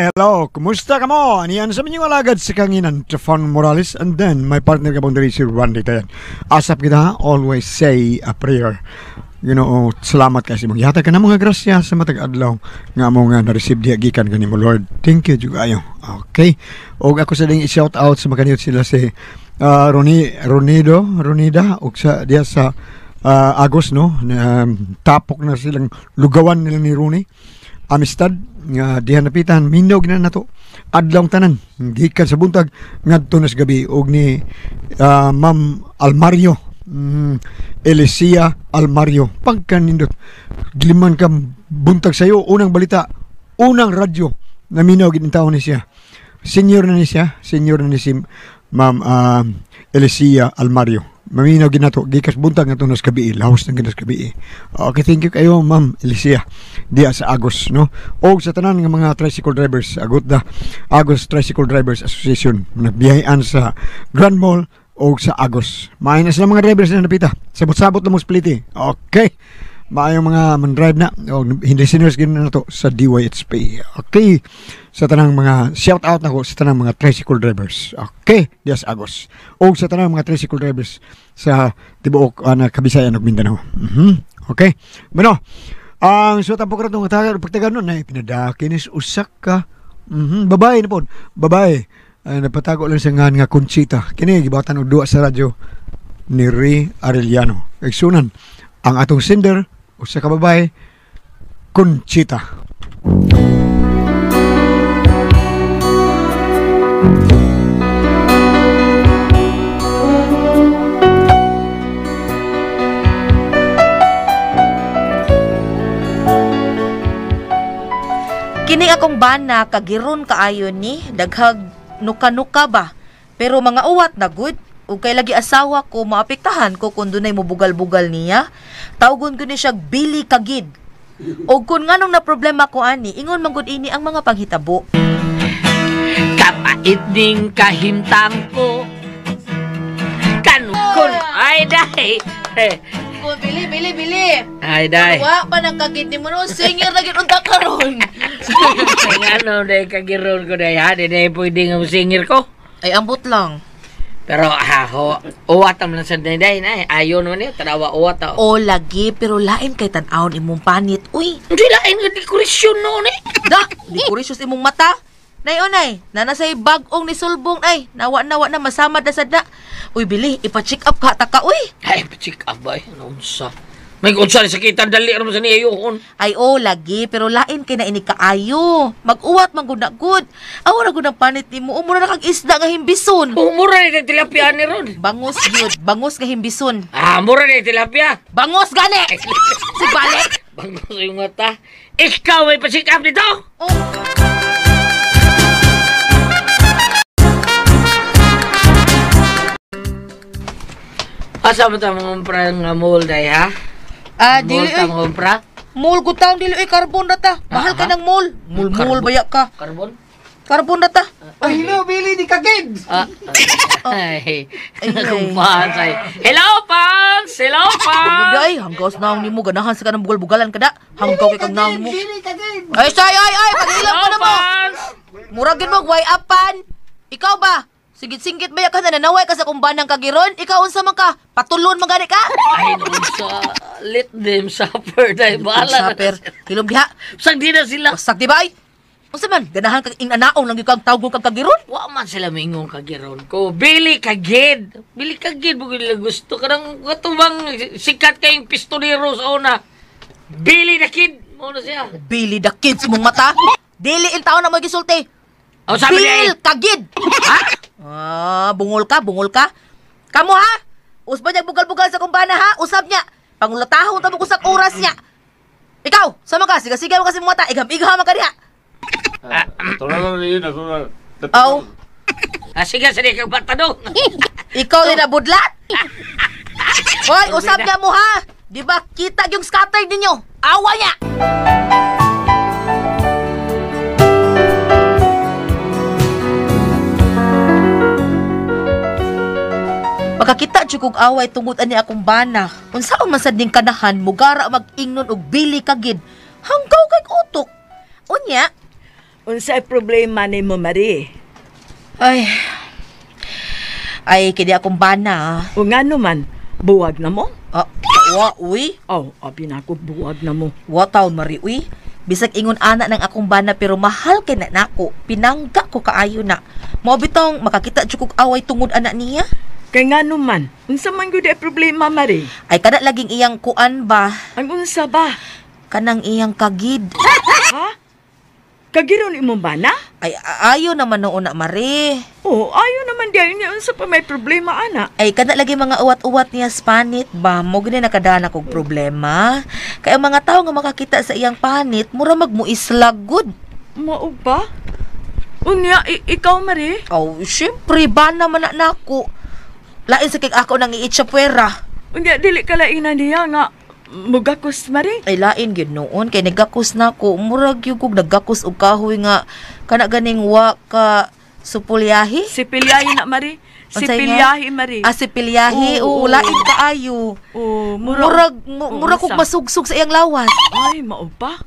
Hello, kumusta ka mo? Aniyan sa minyong alagad si Kanginan, Stefan Morales, and then my partner ka pong si Randy Tayan. Asap kita, always say a prayer. Salamat kasi mong yata ka na mga grasya sa matag adlaw nga mo nga na-receive diya gikan kanimo Lord. Thank you juga ayo. Okay. Og ako sa ding i-shout out sa makaniyot sila si Ronida og sa diya sa Agos no. Tapok na silang lugawan nila ni Rooney. Amistad nga diha napitan minog na nato adlaw tanan gikan sa buntag ngadto nas gabi og ni Ma'am Almario Elicia Almario pagkanindot gliman ka buntag sayo unang balita unang radyo na minog gid taon ni siya senior na ni si Ma'am Elicia Almario maminaw ginato gikas buntag nga tunas gabi lahos nang ginas gabi. Okay, thank you kayo Ma'am Elicia diya sa Agos no og sa tanan nga mga tricycle drivers agot da Agos Tricycle Drivers Association nagbiyahean sa Grand Mall og sa Agos maayo na sila mga drivers na napita sabot-sabot na mo spliti. Okay, maayong mga man-drive na o hindi listeners gina na to sa DYHP. Okay, sa tanang mga shout out nako sa tanang mga tricycle drivers. Okay, yes Agos o sa tanang mga tricycle drivers sa tibuok na Kabisayan ug Mindanao. Okay, bueno ang suwat po karon nga pagtagan nun ay pinadakinis usak ka babae na po babae napatago lang sa nga Conchita kini gibatan og duwa sa radyo ni Ray Arellano igsunan ang atong sender usa ka babae Conchita. Kini akong bana kagiron kaayo ni daghag nuka-nuka ba pero mga uwat na good ug kay lagi asawa ko maapektahan ko kun dunay mobugal-bugal niya tawgon ko ni siya Billy Kagid ug kun nganong na problema ko ani ingon man gud ini ang mga panghitabo kapait ning kahimtang ko kanukon ay dahi Oh, Billy. ay dahi Wa pa nang Kagid ni mo no senior na gid unta karon. ano day kagiron ko day ha day pwede nga singir ko Ay ambot lang. pero uwatam lang sa day na ayon man ni tanawa uwat O lagi pero lain kay tan-awon imong panit. Uy, hindi lain nga dekorasyon no ni da, di kurisyos imong mata. Nay, nanasay bag-ong ni sulbong ay nawa na masamad na sada. Uy Billy, ipa-check up ka taka uy. ay pa-check up ba ano unsa may unsa ni sakitan dali ra mo sa niyo kon Ay lagi pero lain kay na ini kaayo. Mag-uwat man gud na good. Awara gud ang panit nimo. Umura na kag isda nga himbison. mura ni tilapia ni ron Bangos nga himbison. mura ni tilapia Bangos gani. Si balik. bangos yung mata ikaw may pa-check up nito Oh. asa mo ta mangumpra nga mall day ha Dili mall ta mangumpra mall ko taong dili carbon data. Mahal ka ng mall. Mall baya ka. carbon Carbon data. Hello Billy di Kagid. ay kumpasay hello Pans Ay, hanggaw sa naong nimo ganahan sa kanang bugal-bugalan kada. Hanggaw kay kag naong mo. Ay, pagilam ka na mo. Pans Muragin mo way apan. Ikaw ba? Sigit-singit ba ka na nanaway ka sa kumbanang kagiron? Ikaw unsa man ka? Patulon man gani ka? ay noon sa let them suffer day bala Saper, hilom diha. sang di na sila Wasak di ba ay? Unsa man ganahan kag inanaon lang gyud kag tawgon kag kagiron? wa man sila mingon kagiron ko Billy Kagid bugil la gusto kanang katubang sikat kayong pistolero sa una Billy the Kid mo na siya Billy the Kids mong mata. Dili in taon na mo gisulti. o sabi Bill niya Kagid. Bungol ka. Kamo ha? Usba niya bugal-bugal sa kumbana ha? Usab niya. Pangulatahon tamo ko sa oras niya. Ikaw, sama ka, siga-siga mo kasi mong mata. Igam-igam ka diha. Tulagan rin ako na. Aw, sige kang batado ikaw din nabudlat. Hoy, usab niya mo ha? Di ba kita yung scatter ninyo? Awa niya. Makakita jud kog away tungod ani akong bana. Unsaon man sad ning kanahan mugara mag-ingnon og Billy Kagid. Hanggaw kay utok. Unya, Unsay problema nimo, Marie? Ay kini akong bana. O ngano man, buwag na mo? Wa uy. Abi na ako buwag na mo. Wa taon mari uy. Bisag ingon ana ng akong bana pero mahal kay na nako. Pinangga ko kaayo na. Mao bitong makakita jud kog away tungod ana niya. Kay ngano man, unsa man gyud ay problema, Marie? Ay kada laging iyang kuan ba? Ang unsa ba? Kanang iyang kagid. Ha? Kagiron imong bana? Ay ayo naman noon na mari. Ayaw naman diyan niya. Unsa pa may problema, ana? Ay kada lagi mga uwat-uwat niya spanit ba? Mo gani nakadana kog problema. Kay ang mga tao nga makakita sa iyang panit, mura magmuislag gud. Mao ba? Unya, ikaw, Marie? Syempre ba naman na nako. Lain sa kay ako nang iitsapwera. Unya, dili ka lainan niya nga mugakos, Marie? Ay lain gyud noon kay nagakos nako. Murag gyud kog nagakos og kahoy nga kana ganing wa ka supulyahi. Si Pilyahi na, Marie. Si Unsay nga? Pilyahi, Marie. Si pilyahi, Oo. lain kaayo. Murag kog masugsug sa iyang lawas. Ay, mao ba?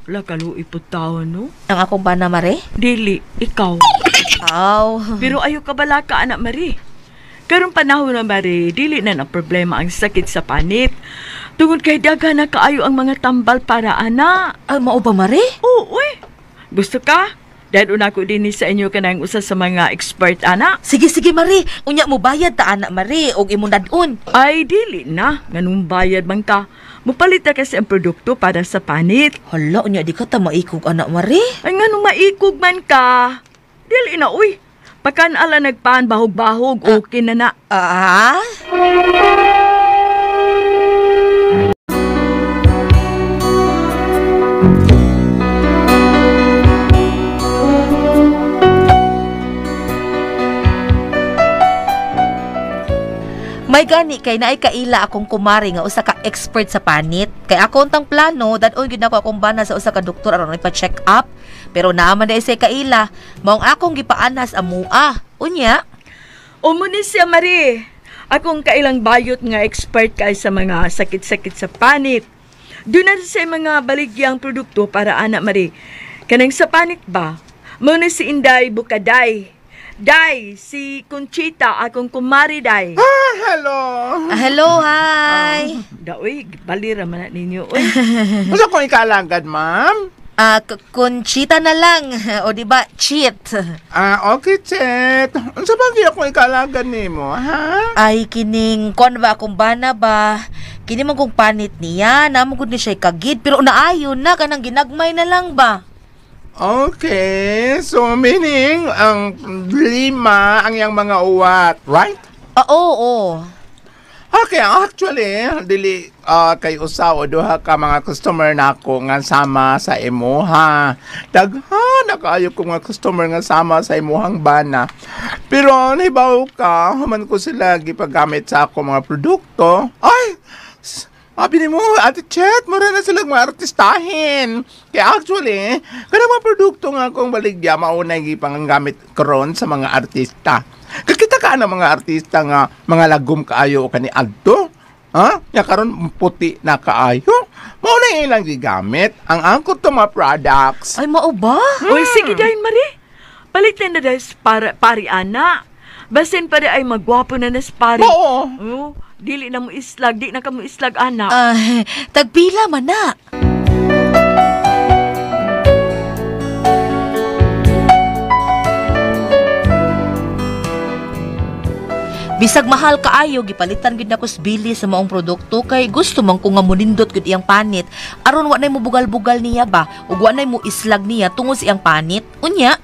Wala kaluoy po tao, no? Ang akong bana mare? Dili, ikaw. Pero ayo ka bala ka, anak Marie. Karong panahon na, Marie, dili na problema ang sakit sa panit. Tungod kay daga na kaayo ang mga tambal para ana. Ay, mao ba mare? Oo, gusto ka? Dahil una ko din sa inyo ka ng usa sa mga expert, ana. Sige, mare. Unya mo bayad ta, anak mare. Og imong dadun. Ay, dili na. Ganun bayad man ka. Mupalit na kasi ang produkto para sa panit. Hala, unya di ka ta maikog, anak mare. Ay, ganun maikog man ka. Dili na, Pakan ala nagpaan bahog-bahog, okay na na. May gani kay naay kaila akong kumari nga usa ka expert sa panit. Kay ako untang plano dadon gyud ako akong bana sa usa ka doktor aron ipa-check up. Pero naaman dai say kaila, maong akong gipaanas amua. Unya, Umuni siya, Marie. Akong kailang bayot nga expert kay sa mga sakit-sakit sa panit. Doon na sa mga baligyang produkto para anak, Marie. Kanang sa panit ba? Muna si Inday Bukaday. Day, si Conchita, akong kumari, Day. Hello. hello, hi. Daoy, balira man na ninyo. Masa ko ikalagad, ma'am? Conchita na lang o di ba cheat. Okay, Chet. Unsa ba ako ikalagad nimo, ha? Ay kining kon ba akong bana ba? Kini man kong panit niya, namo gud ni siya kagid pero naayon na kanang ginagmay na lang ba? Okay, so meaning ang 5 ang yang mga uwat, right? Oo. Okay, actually, dili kay usaw o duha ka mga customer nako nga sama sa imo, ha. Daghan na kaayo ko mga customer nga sama sa imuhang bana. Pero nahibaw ka, human ko sila gipagamit sa ako mga produkto. Ay, sabi ni mo, Ate Chet, mura na silang mga artistahin. Kaya actually, kanang mga produkto nga akong baligya, maunay gipanggamit karon sa mga artista. Kakita ka ng mga artista nga mga lagom kaayo o kani adto? Ha? Nga karon puti na kaayo? Maunay ilang gigamit ang angkot to mga products. Ay mao ba? Uy, sige dahil, Marie. Palitin na dahil pari ana. Basin pa ay magwapo na nas pari. Oo. Dili na mo islag, di na ka mo islag, anak. Tagpila man na. Bisag mahal kaayo gipalitan gid nako bili sa maong produkto kay gusto man ko nga munindot gud iyang panit aron wa nay mo bugal-bugal niya ba ug wa nay mo islag niya tungod sa iyang panit. Unya,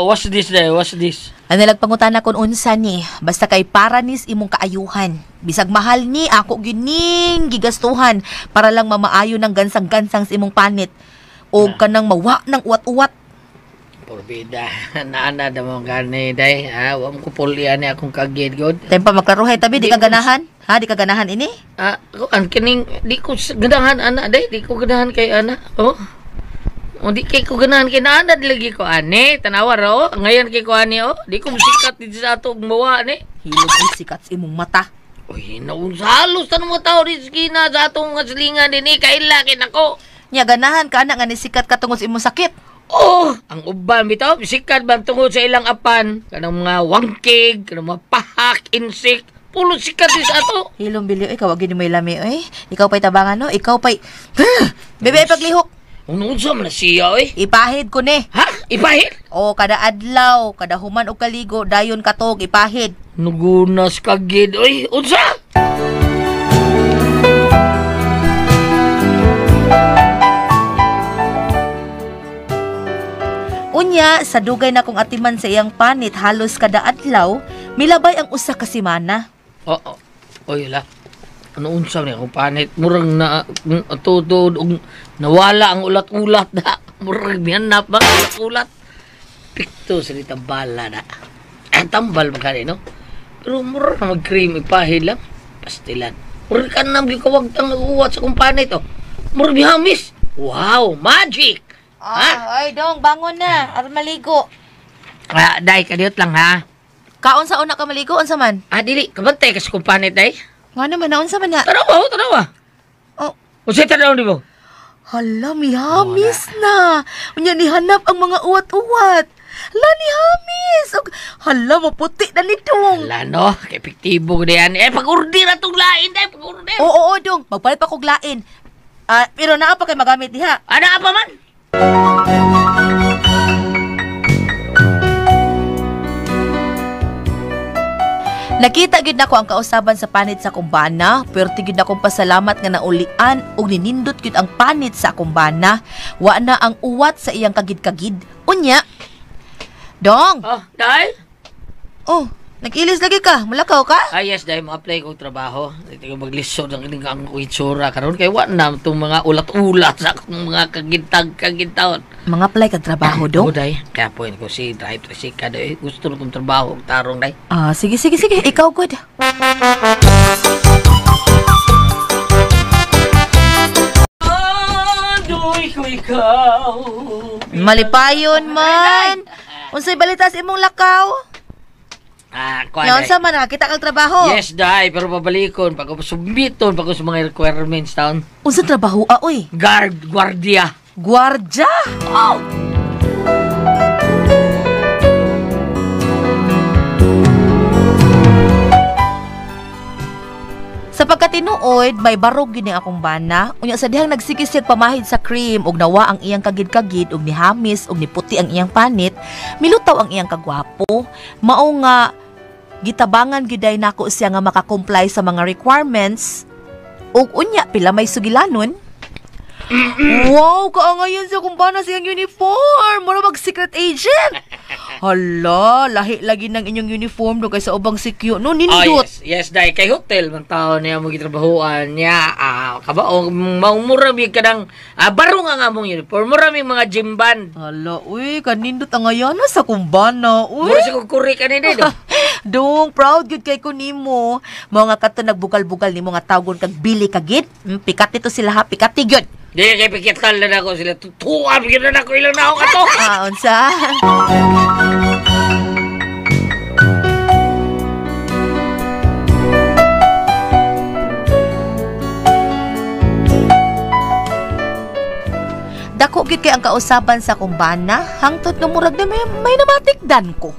What's this day? What's this? ano nagpangutana kon unsa ni basta kay para nis imong kaayuhan. Bisag mahal ni ako gining gigastuhan para lang mamaayo ng gansang-gansang sa imong panit o kanang mawa ng uwat-uwat. Porbida, naana na mo gani, day. Wa mo kupulian ni akong kagid, god. Tempa maklaruhay tabi di ka ganahan? Ha, di ka ganahan ini? Ang kining, di ko ganahan, ana, day. Di ko ganahan kay ana. Di kay ko ganahan kay naana, di lagi ko, ani. Tanawa ro, ngayon kay ko, ani, Di ko musikat dito sa ato, mawa, ani. Hilog ay sikat sa imong mata. Uy, naunsalos, tanong mo tao, rizki na sa atong silingan din, kaila, kinako. Nya ganahan ka na nga nisikat ka tungod sa imong sakit. Oh, ang uban bitaw, sikat ba tungod sa ilang apan, kanang mga wangkig, kanang mga pahak, insect, pulo sikat din sa ato. Hilong Bilyo, ikaw wag gid mo ilami oy. Ikaw pa'y tabangan no, ikaw pa'y Bebe paglihok. Unsa man na siya oy? Ipahid ko ni. Ha? Ipahit? O kada adlaw, kada human og kaligo, dayon katog ipahid. Nugunas kagid oy. Unsa? Unya, sa dugay na kong atiman sa iyang panit halos kada adlaw, milabay ang usa ka semana. Oo. Oy la. Ano unsa ni akong panit? Murang na tutod og nawala ang ulat-ulat na. Murang mihanap ba ang ulat-ulat? Pikto sa bala na. Ang tambal ba kani no? Pero murang na mag-cream ipahid lang. Pastilan. Murang ka nang gikawag tang uwat sa kong panit oh. Murang bihamis. Wow, magic. Ay, dong, bangon na. Aron maligo. Day, kadiyot lang ha. Kaon sa una ka maligo, unsa man? Dili, kabantay kasi kong panit day. Nga naman, naunsa man na? Tanawa. Oh, Usay tanaw di mo? hala, mihamis na. Unya nihanap ang mga uwat-uwat. Hala, nihamis. Hala, maputi na nitong. Wala no, kay epektibo ko na yan. Pag-order na itong lain day, pag-order. Oo, dong. Magpalit pa kog lain. Pero naa pa kay magamit diha. Ano pa man? Nakita gid nako ang kausaban sa panit sa kumbana, pero tigid akong pasalamat nga naulian ug ninindot gid ang panit sa kumbana. Wa na ang uwat sa iyang kagid-kagid. Unya. Dong. Oh, day? Oh, nag-ilis lagi ka. Mulakaw ka? Yes, day, ma-apply kong trabaho. Ito ko maglisod ang ining ang itsura karon kay wa na itong mga ulat-ulat sa akong mga kagintag-kagintawon. Mga play kag trabaho, Dong. Day, kaya po ko si drive to si kada gusto na kong trabaho, tarong day. Sige. Ikaw good. Adoy ko ikaw. Malipayon man. Unsay balita sa imong lakaw? Kuan Nya unsa man kita kag trabaho? Yes, day, pero pabalikon pag subiton pag sa mga requirements taon. Unsa trabaho oy? Guardia. Gwardya? Oh! Sa pagkatinuod, may barog gini akong bana. Unya sa dihang nagsikisig pamahid sa cream ug nawa ang iyang kagid-kagid ug nihamis ug niputi ang iyang panit, milutaw ang iyang kagwapo. Mao nga gitabangan gyuday nako siya nga makakomply sa mga requirements. Ug unya pila may sugilanon. Wow, kaangayon siya kung paano siyang uniform. Mura mag-secret agent. Hala, lahi lagi ng inyong uniform do kaysa ubang sikyo. No, nindot. Yes, day kay hotel man tao niya mo gitrabahoan niya. Kabaong maumura mi kadang baro nga mong uniform. Mura mi mga gym band. Hala, uy, kanindot ang ngayon sa kumbana. Uy. Mura siguro kuri ka ni do. Dong, proud good kay ko nimo. Mga kato nagbugal-bugal nimo nga tawgon kag bili kagit. Pikat ito sila ha, pikati gyud. Di kay pikital na ako sila. Tutuwa bigyan na ako ilang na ako kato. Unsa? Dako gid kay ang kausaban sa kumbana, hangtod nga murag na may namatikdan ko.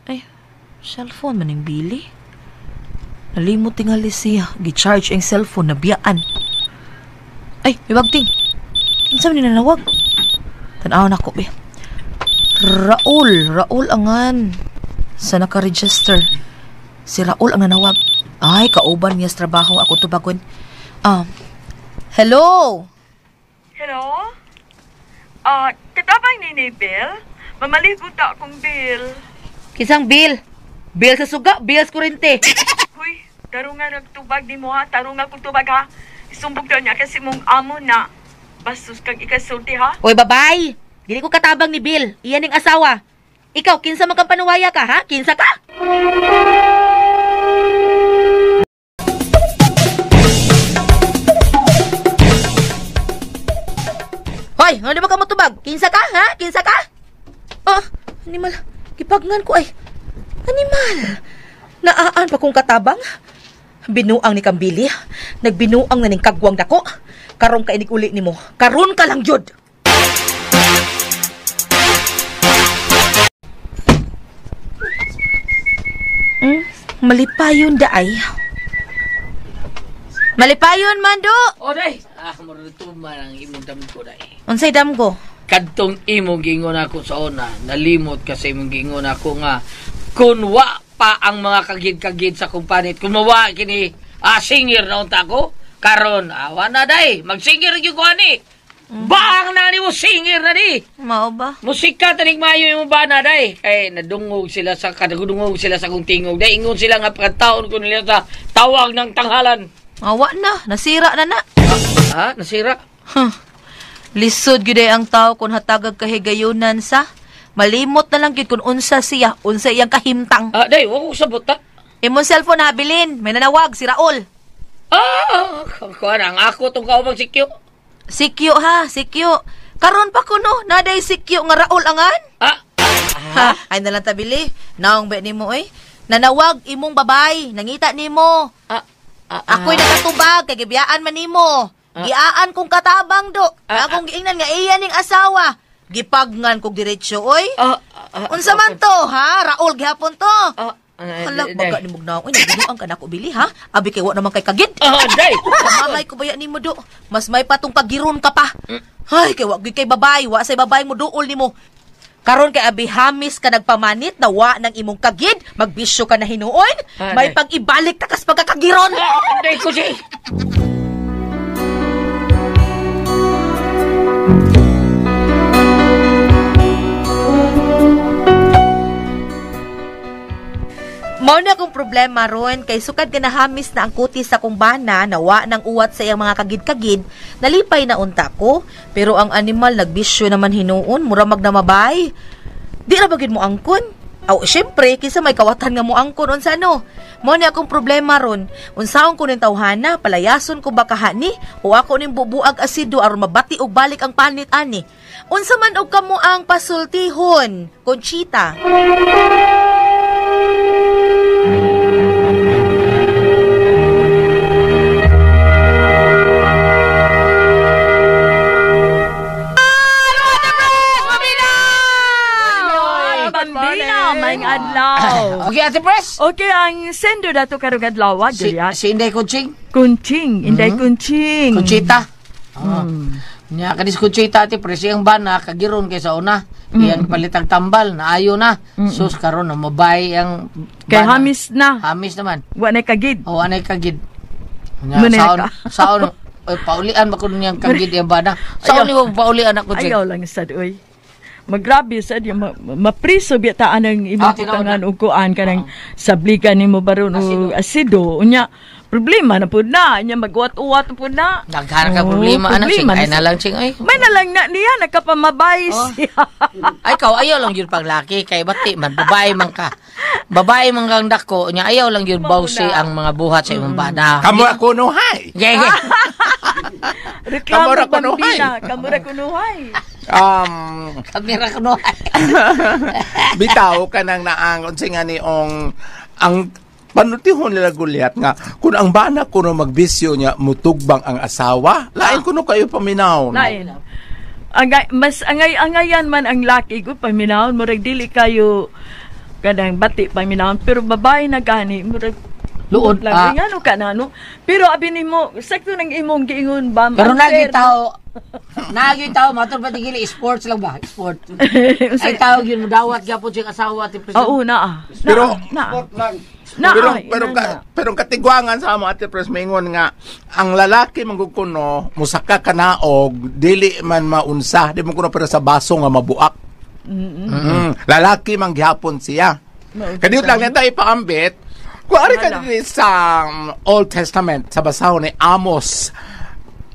Ay, cellphone man ang bili. Nalimot tingali siya, gi-charge ang cellphone na biyaan. Ay, ibagting. Kinsa man ninalawag? Tanaw na ko, be. Raul angan. Sa naka-register. Si Raul ang nanawag. Ay, kauban niya sa trabaho. Ako tubagon. Hello? Hello? Katabang ni Bill? Mamaligo ta akong Bill. Kisang bill? Bill sa suga, bill sa kurente. Huy, tarunga nagtubag ni mo ha. Tarunga kong tubag ha. Isumbog daw niya kasi mong amo na. Bastos kang ikasulti ha. Oy, babay. Dili ko katabang ni Bill. Iyan ang asawa. Ikaw, kinsa man kang panuwaya ka, ha? Kinsa ka? Hoy, ano ba ka matubag? Kinsa ka, ha? Kinsa ka? Animal. Kipagngan ko ay. Animal. Naaan pa kong katabang? Binuang ni Kambili. Nagbinuang na ning kagwang dako. Karong kainig uli nimo. Karon ka lang jud. Malipayon daay. Malipayon man do. O day, marutuman ang imong damit ko day. Unsay damgo? Kadtong imong gingon ako sa una, nalimot kasi imong gingon ako nga kun wa pa ang mga kagid-kagid sa kumpanit, kung mawa kini singir na unta ko, karon awa na day, magsingir gyud ko ani. Bang na ni mo singir na di. Mao ba? Musika tanig mayo yung bana day. Kay nadungog sila sa kadungog sila sa kung tingog. Day ingon sila nga pagkataon ko nila sa tawag ng tanghalan. Awa na, nasira na na. Ha? Nasira? Lisod gyud ay ang tao kung hatagag kahigayunan sa. Malimot na lang gyud kung unsa siya, unsa iyang kahimtang. Day, wako sabot ta. Imong cellphone habilin, may nanawag si Raul. Kuan ang ako tong kaubang sikyo. Sikyo ha, sikyo. Karon pa kuno, naday sikyo nga Raul angan. Ha, ay nalang tabili. Naong ba nimo eh? Nanawag imong babay, nangita nimo. Ako'y nakatubag, kay gibiyaan man nimo. Giaan kong katabang do. Akong giingnan nga iya ning asawa. Gipagnan kog diretsyo oy. Unsa man to, ha? Raul gihapon to. Hala, baga ni mugnaw. Uy, naginuang ka na ko bili, ha? Abi kay wa naman kay kagid. Day. Mamay ko baya nimo do. Mas may patong pagiron ka pa. Ay, kay wa gyud kay babay, wa say babay mo duol nimo. Karon kay abi hamis ka nagpamanit na wa nang imong kagid, magbisyo ka na hinuon, may pag-ibalik ta kas pagkakagiron. Day ko si. Mao na akong problema ron kay sukad ka nahamis na ang kutis sa kumbana na wa nang uwat sa iyang mga kagid-kagid, nalipay na unta ko, pero ang animal nagbisyo naman hinuon, mura magnamabay. Di ra bagid mo angkon? Aw, syempre, kisa may kawatan nga mo angkon unsa no. Mao na akong problema ron. Unsaon ko ning tawhana, palayason ko ba kahani o ako ning bubuag asido aron mabati og balik ang panit ani. Unsa man og kamo ang pasultihon, Conchita? Maing adlaw. Okay, Ate Pres. Okay, ang sendo dato karong adlaw, Julia. Si Inday Kunching. Kunching, Inday Kunching. Conchita. Nya kadis Conchita Ate Pres yang bana kagiron kay sa una. Iyan palitang tambal na ayo na. Sus karon na mabay ang Kay hamis na. Hamis naman. Wa na kagid. O anay kagid. Muneka. Saon paulian ba kun niyang kagid yang bana. Saon ni mo paulian ako Ayaw lang sad oy. Magrabe sad yung mapriso biyataan ng imong kutangan ug kuan kanang sabligan nimo baron og asido. Unya problema na pud na, nya magwat-uwat pud na. Daghan ka problema anak sing ay na lang sing ay. May na lang na niya nakapamabay siya. Ay kaw ayaw lang yun paglaki kay bati man babae man ka. Babae man kang dako nya ayaw lang yun bawsi ang mga buhat sa imong bana. Kamu ako no hay. Yeah. Reklamo Kamura bambina, kamura kunuhay. Kamera ko no. Bitaw ka nang naangon singa ni ang panutihon nila Gulyat nga kung ang bana kuno magbisyo niya mutugbang ang asawa lain kuno kayo paminaw no? Lain. Mas angay-angayan man ang laki ko paminahon murag dili kayo kadang bati paminahon pero babae na gani murag Luod lang yan o kanano. Pero abi nimo sakto nang imong giingon ba. Pero nagi tao matur pa tigili sports lang ba? Sport. Ay tao yun dawat gyapon sing asawa ti president. Oo na. Pero na. Pero katigwangan sa mo Ate Pres maingon nga ang lalaki manggugkuno musaka kanaog dili man maunsa di mo kuno pero sa baso nga mabuak. Lalaki manggihapon siya. Kadiyot lang neta ipaambit. Kuwari ka din sa Old Testament sa basahon ni Amos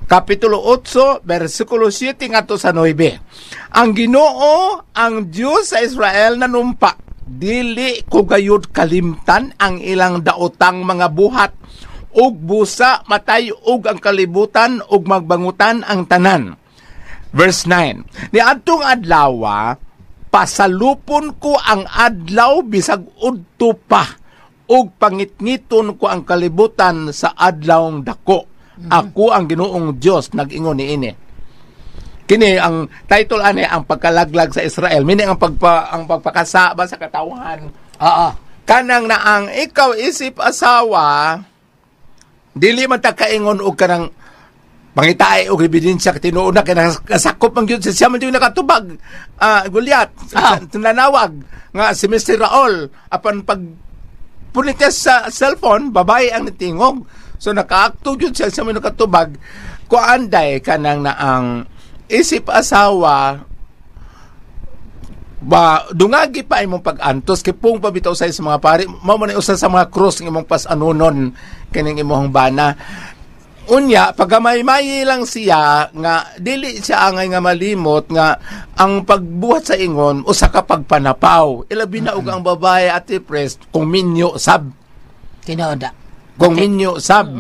Kapitulo 8, versikulo 7 nga to sa 9. Ang Ginoo, ang Diyos sa Israel nanumpa, dili ko gayud kalimtan ang ilang daotang mga buhat, ug busa matay ug ang kalibutan ug magbangutan ang tanan. Verse 9. Ni adtong adlaw, pasalupon ko ang adlaw bisag udto pa, ug pangitngiton ko ang kalibutan sa adlawng dako. Ako ang Ginoong Dios nag-ingon niini. Kini ang title ani ang pagkalaglag sa Israel. Meaning ang pagpakasa ba sa katawhan. kanang na ang ikaw isip asawa, dili man ta kaingon og kanang pangitaay og ebidensya tinuod na kanang kasakop man gyud siya man yung nakatubag Gulyat nanawag nga si Mr. Raul apan pag punites sa cellphone babae ang natingog, so nakaakto gyud siya man nakatubag kuanday kanang na ang isip asawa ba dungagi pa imong pag-antos kay pung pabitaw sa mga pari mao man usa sa mga cross ng imong pas-anunon kining imong bana. Unya, pagamay-may lang siya nga dili siya angay nga malimot nga ang pagbuhat sa ingon usa ka pagpanapaw. Ilabi na og ang babae Ate Pres kung minyo sab. Tinoda. Kung minyo sab.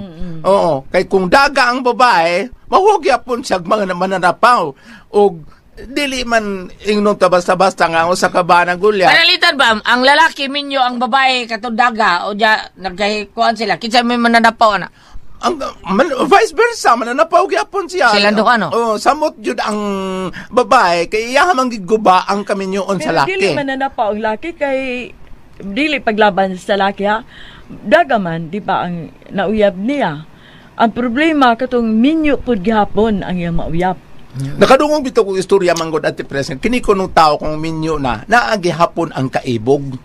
Oo, kay kung daga ang babae, mahugya pun siya mga mananapaw og dili man ingnon ta basta-basta nga usa ka ba ng Gulyat. Panalitan ba ang lalaki minyo ang babae katong daga o ja nagkuan sila kinsa may mananapaw na? Ang vice versa mananapaw gyapon siya. Sila do ano? Oh, samot jud ang babae kay iya man giguba ang kaminyoon sa Pero laki. dili man nanapa ang laki kay dili paglaban sa laki ha. Dagaman, di ba ang nauyab niya. Ang problema katong minyo pud gihapon ang iyang mauyab. Nakadungog bitaw kong istorya manggod Ate Pres. Kini ko nung tao kung minyo na naagihapon ang kaibog.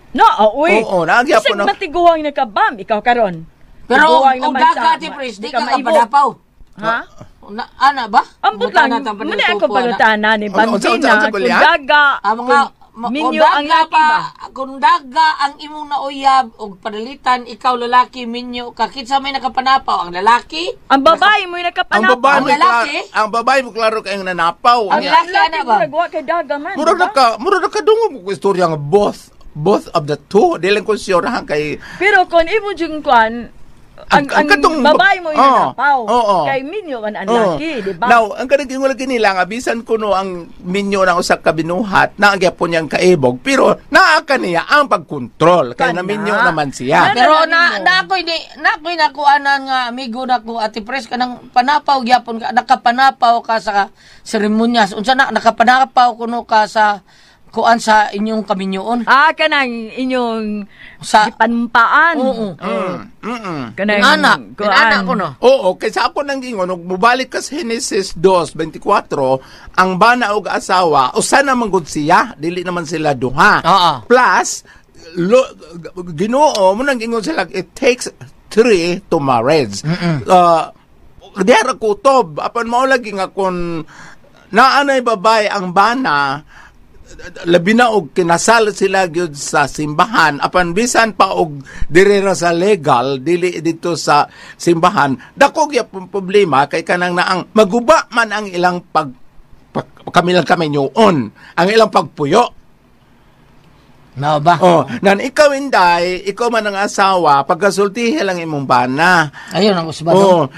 Uy. Oo, naagihapon Kasi ang matiguang nakabam ikaw karon. Pero Tiguang og naman daga sa- ti Pres di ka ka maibog. kapadapaw. Ha? Ana ba? Ambot lang, muna ako pagutana ni Unsa Bandina, kung Gulyat? daga, Ang mga minyo ang laki ba? Kung daga ang imong nauyab og padalitan ikaw lalaki minyo ka kinsa may nakapanapaw ang lalaki? Ang babae mo yung ang nakapanap. babae Ang mo lalaki? ang babae mo klaro kay nanapaw. Ang lalaki ana ba? Nagwa kay daga man. Murag nakadungog ko istorya nga both of the two. Dili ko sure ha kay Pero kung imo jung kwan, ang katong- babae mo yung nanapaw. oo. Kay minyo man ang Oo. laki, di ba? Now, ang kanang gingon lagi nila nga bisan kuno ang minyo ng usa ka binuhat na gyapon niyang kaibog pero naa kaniya ang pagkontrol kay na Kana. minyo naman siya. Kana. Pero Nalalaman mo. na ako'y nakuanan nga amigo na ko Ate Pres kanang panapaw gyapon ka nakapanapaw ka sa seremonyas unsa na nakapanapaw kuno ka sa kuan sa inyong kaminyoon Kanang inyong sa gipanpaan. oo. Kanang Ana kuan. ko no. Oo, kaysa ako nang gingon, ug mubalik ka sa Genesis 2:24, ang bana og asawa, usa na manggod siya, dili naman sila duha. Oo. Plus, Ginoo mo nang gingon sila, it takes 3 to marriage. Dihara kutob, apan mao lagi nga kung naanay babae ang bana, labi na og kinasal sila gyud sa simbahan apan bisan pa og direra sa legal dili dito sa simbahan dako gyud problema kay kanang naang maguba man ang ilang kamilang kaminyoon ang ilang pagpuyo. Mao ba? Nan ikaw inday ikaw man ang asawa pagkasultihi lang imong bana. Ayun ang usbadong.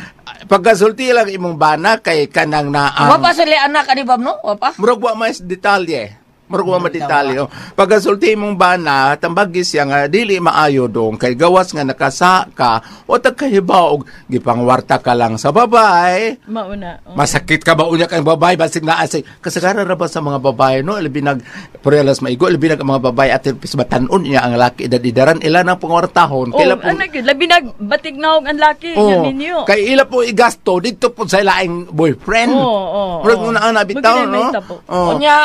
Pagkasultihi lang imong bana kay kanang naang Wa pa sila anak ani bab no? Wa pa? murag wa mas detalye. Murag wa madetalye. Pagkasulti mong bana, tambagi siya nga dili maayo dong kay gawas nga nakasa ka o tagkahibaw og gipangwarta ka lang sa babay. Mauna. Masakit ka ba unya kay babae basig naa say kasagaran ra ba sa mga babae no labi nag parelas maigo labi nag mga babae at pis batan-on niya ang laki edad-idaran ila nang pangwartahon kaila po Labi nagbatig na ang laki yan ninyo. kay ila po igasto dito po sa ilaing boyfriend. Murag mo na ang nabitaw no. Unya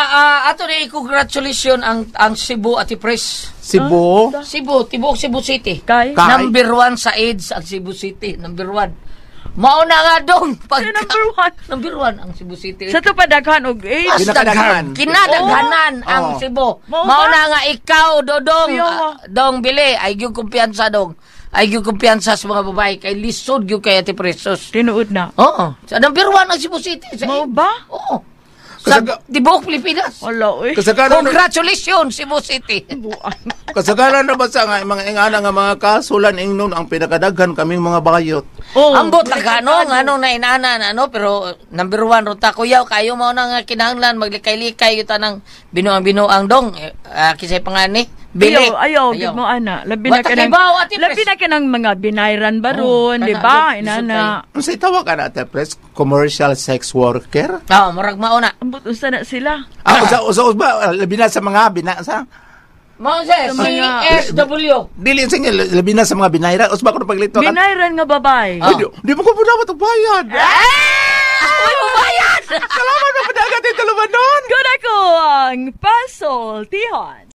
ato ni congratulations ang Cebu Ate Pres. Cebu. Cebu, tibuok Cebu City. Kay? Number 1 sa AIDS ang Cebu City, number 1. Mauna nga dong number 1 ang Cebu City. Sa to padaghan og age. Kinakadaghan. Kinadaghanan ang Cebu. Mauna nga ikaw Dodong dong bili ay gyud kumpiyansa dong. Ay gyud kumpiyansa sa mga babae kay lisod gyud kay Ate Presos. Tinuod na. Oo. Sa number 1 ang Cebu City. Mo ba? Oo. Sa tibuok Pilipinas. Wala eh. Kasagaran Congratulations Cebu City. kasagaran na ba sa nga mga ingana nga mga kasulan ingnon ang pinakadaghan kaming mga bayot. Ambot na gano, ano na inana na ano, pero number 1 ron ta kuyaw kayo mo na nga kinahanglan maglikay-likay yuta ng binuang-binuang dong. Kisay pangani. Bili. Ayaw, gid mo ana. Labi na Bata kanang kibaw, Ate Pres. labi na kanang mga binayran baron, di ba? Inana. Unsay tawag ka na Ate Pres? Commercial sex worker? Murag mauna. Ambot unsa na sila? Usa ba labi na sa mga binasa? Moses, Sa mga- CSW. Dili sa inyo, labi na sa mga binayra. Usba ko na paglito. Binayran nga babay. Ah. Di mo ko po dapat ang bayad. Uy, mabayad! Salamat, mapadagat yung talumanon. Good ako ang Pasol Tihon.